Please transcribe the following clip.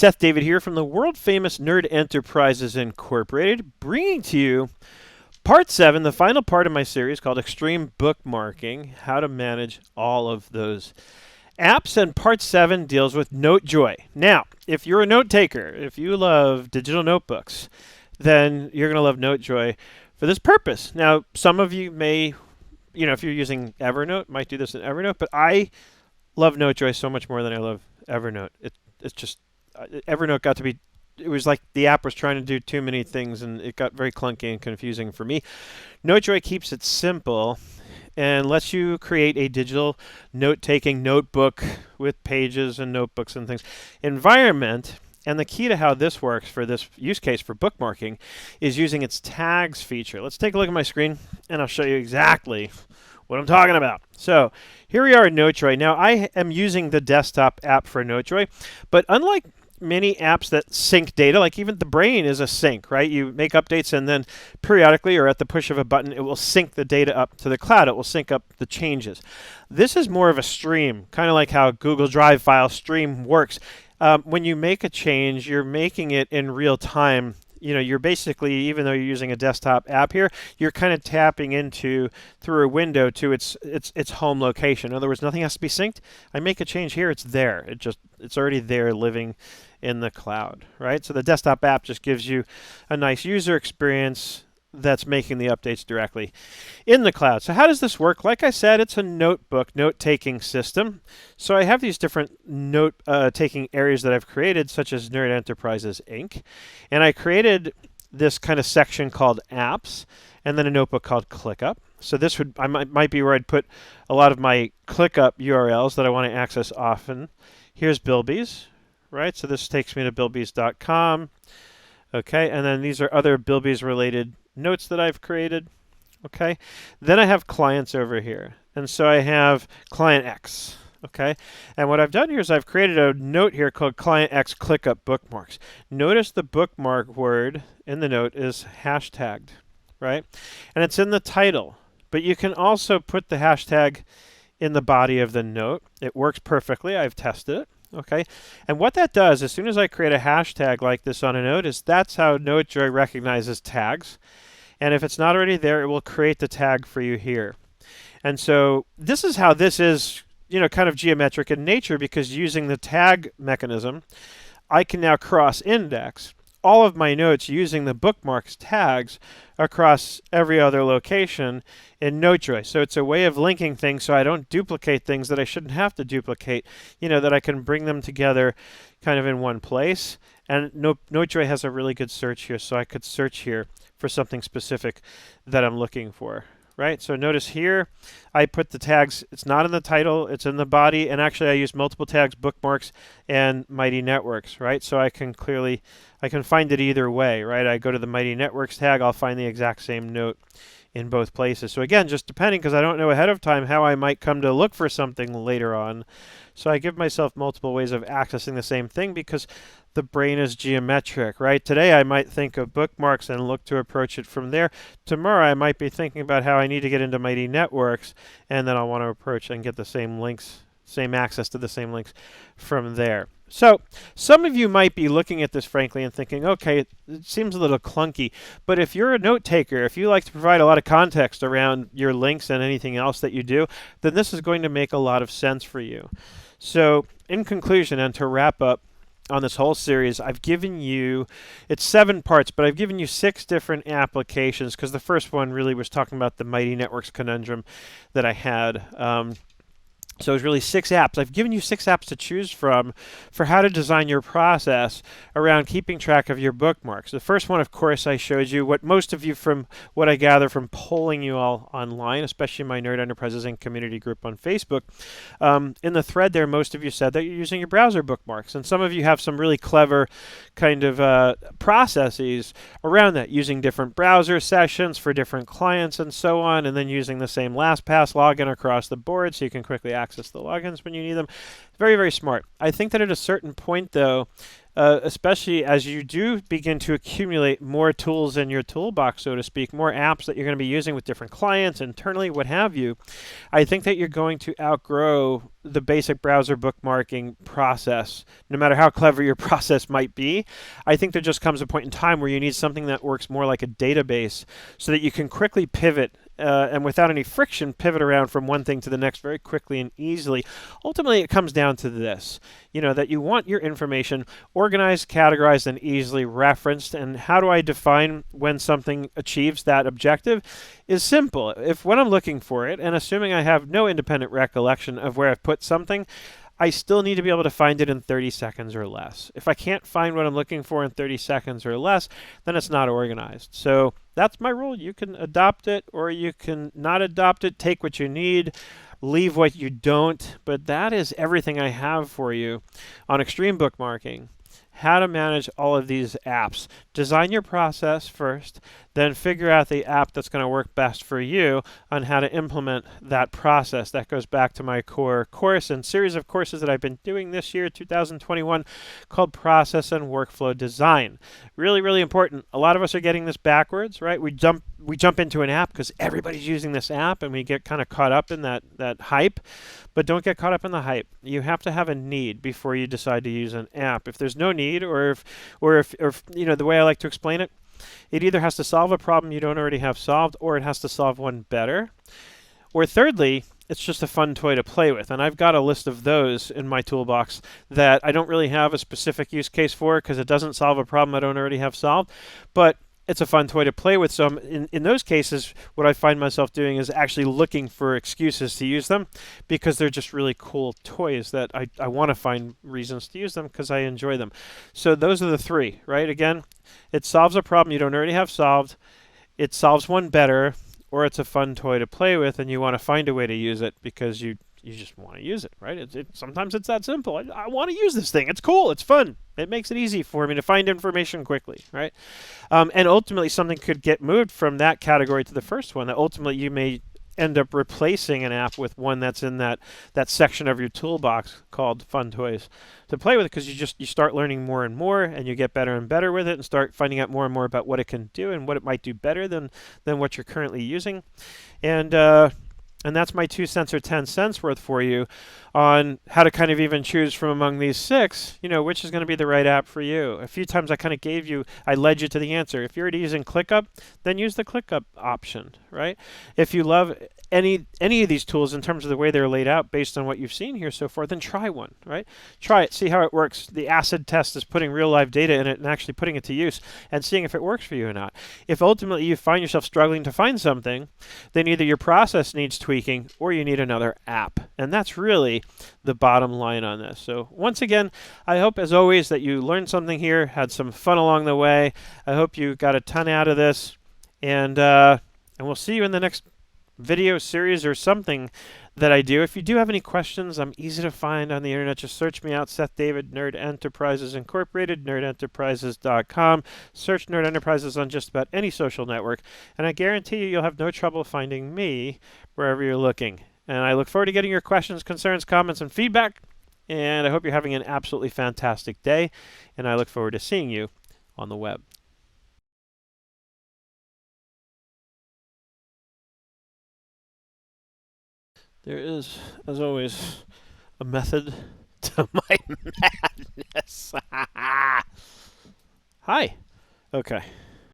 Seth David here from the world famous Nerd Enterprises Incorporated, bringing to you part 7, the final part of my series called Extreme Bookmarking, how to manage all of those apps. And part 7 deals with NoteJoy. Now, if you're a note taker, if you love digital notebooks, then you're going to love NoteJoy for this purpose. Now, some of you may, if you're using Evernote, might do this in Evernote, but I love NoteJoy so much more than I love Evernote. It's just Evernote got to be, it was like the app was trying to do too many things and it got very clunky and confusing for me. NoteJoy keeps it simple and lets you create a digital note-taking notebook with pages and notebooks and things environment. And the key to how this works for this use case for bookmarking is using its tags feature. Let's take a look at my screen and I'll show you exactly what I'm talking about. So here we are in NoteJoy. Now I am using the desktop app for NoteJoy, but unlike many apps that sync data, like even the brain is a sync, right? You make updates and then periodically or at the push of a button, it will sync the data up to the cloud. It will sync up the changes. This is more of a stream, kind of like how Google Drive file stream works. When you make a change, you're making it in real time. You're basically, even though you're using a desktop app here, you're kind of tapping into through a window to its home location. In other words, nothing has to be synced. I make a change here, it's there. It's already there living in the cloud, right? So the desktop app just gives you a nice user experience that's making the updates directly in the cloud. So how does this work? Like I said, it's a notebook, note-taking system. So I have these different note-taking areas that I've created, such as Nerd Enterprises, Inc. And I created this kind of section called Apps, and then a notebook called ClickUp. So this might be where I'd put a lot of my ClickUp URLs that I want to access often. Here's Bilby's, right? So this takes me to bilbys.com. Okay, and then these are other Bilby's related notes that I've created. Okay, then I have clients over here, and so I have client X. Okay, and what I've done here is I've created a note here called client X ClickUp bookmarks. Notice the bookmark word in the note is hashtagged, right? And it's in the title, but you can also put the hashtag in the body of the note. It works perfectly. I've tested it. Okay, and what that does, as soon as I create a hashtag like this on a note, is that's how NoteJoy recognizes tags. And if it's not already there, it will create the tag for you here. And so this is how this is, kind of geometric in nature, because using the tag mechanism, I can now cross-index all of my notes using the bookmarks tags across every other location in NoteJoy. So it's a way of linking things so I don't duplicate things that I shouldn't have to duplicate, that I can bring them together kind of in one place. And NoteJoy has a really good search here, so I could search here for something specific that I'm looking for. Right, so notice here I put the tags, it's not in the title, it's in the body, and actually I use multiple tags, bookmarks and Mighty Networks, right? So I can find it either way, right? I go to the Mighty Networks tag, I'll find the exact same note in both places. So again, just depending, because I don't know ahead of time how I might come to look for something later on. So I give myself multiple ways of accessing the same thing because the brain is geometric, right? Today I might think of bookmarks and look to approach it from there. Tomorrow I might be thinking about how I need to get into Mighty Networks, and then I'll want to approach and get the same links, same access to the same links from there. So some of you might be looking at this, frankly, and thinking, okay, it seems a little clunky. But if you're a note taker, if you like to provide a lot of context around your links and anything else that you do, then this is going to make a lot of sense for you. So in conclusion, and to wrap up on this whole series, I've given you, it's 7 parts, but I've given you 6 different applications, because the first one really was talking about the Mighty Networks conundrum that I had. So it's really 6 apps. I've given you 6 apps to choose from for how to design your process around keeping track of your bookmarks. The first one, of course, I showed you what most of you, from what I gather from polling you all online, especially my Nerd Enterprises Inc. community group on Facebook. In the thread there, most of you said that you're using your browser bookmarks. And some of you have some really clever kind of processes around that, using different browser sessions for different clients and so on, and then using the same LastPass login across the board so you can quickly access the logins when you need them. Very, very smart. I think that at a certain point, though, especially as you do begin to accumulate more tools in your toolbox, so to speak, more apps that you're going to be using with different clients, internally, what have you. I think that you're going to outgrow the basic browser bookmarking process, no matter how clever your process might be. I think there just comes a point in time where you need something that works more like a database so that you can quickly pivot and without any friction, pivot around from one thing to the next very quickly and easily. Ultimately, it comes down to this, that you want your information organized, categorized, and easily referenced. And how do I define when something achieves that objective? Is simple. If when I'm looking for it, and assuming I have no independent recollection of where I've put something, I still need to be able to find it in 30 seconds or less. If I can't find what I'm looking for in 30 seconds or less, then it's not organized. So that's my rule. You can adopt it or you can not adopt it. Take what you need, leave what you don't. But that is everything I have for you on Extreme Bookmarking. How to manage all of these apps. Design your process first, then figure out the app that's going to work best for you on how to implement that process. That goes back to my core course and series of courses that I've been doing this year, 2021, called Process and Workflow Design. Really, really important. A lot of us are getting this backwards, right? We jump into an app because everybody's using this app and we get kind of caught up in that hype. But don't get caught up in the hype. You have to have a need before you decide to use an app. If there's no need, or if the way I like to explain it, it either has to solve a problem you don't already have solved, or it has to solve one better. Or thirdly, it's just a fun toy to play with. And I've got a list of those in my toolbox that I don't really have a specific use case for because it doesn't solve a problem I don't already have solved. But it's a fun toy to play with. So in those cases, what I find myself doing is actually looking for excuses to use them because they're just really cool toys that I want to find reasons to use them because I enjoy them. So those are the three, right? Again, it solves a problem you don't already have solved. It solves one better, or it's a fun toy to play with and you want to find a way to use it because you just want to use it, right? Sometimes it's that simple. I want to use this thing. It's cool. It's fun. It makes it easy for me to find information quickly, right? And ultimately, something could get moved from that category to the first one. That ultimately, you may end up replacing an app with one that's in that section of your toolbox called Fun Toys to play with, because you start learning more and more, and you get better and better with it, and start finding out more and more about what it can do and what it might do better than what you're currently using, and that's my 2 cents or 10 cents worth for you on how to kind of even choose from among these 6, which is going to be the right app for you. A few times I led you to the answer. If you're already using ClickUp, then use the ClickUp option, right? If you love any of these tools in terms of the way they're laid out based on what you've seen here so far, then try one, right? Try it, see how it works. The acid test is putting real live data in it and actually putting it to use and seeing if it works for you or not. If ultimately you find yourself struggling to find something, then either your process needs tweaking or you need another app. And that's really the bottom line on this. So once again, I hope as always that you learned something here, had some fun along the way. I hope you got a ton out of this, and we'll see you in the next video series or something that I do. If you do have any questions, I'm easy to find on the internet. Just search me out, Seth David, Nerd Enterprises Incorporated, nerdenterprises.com. Search Nerd Enterprises on just about any social network, and I guarantee you'll have no trouble finding me wherever you're looking. And I look forward to getting your questions, concerns, comments, and feedback, and I hope you're having an absolutely fantastic day, and I look forward to seeing you on the web. There is, as always, a method to my madness. Hi. Okay.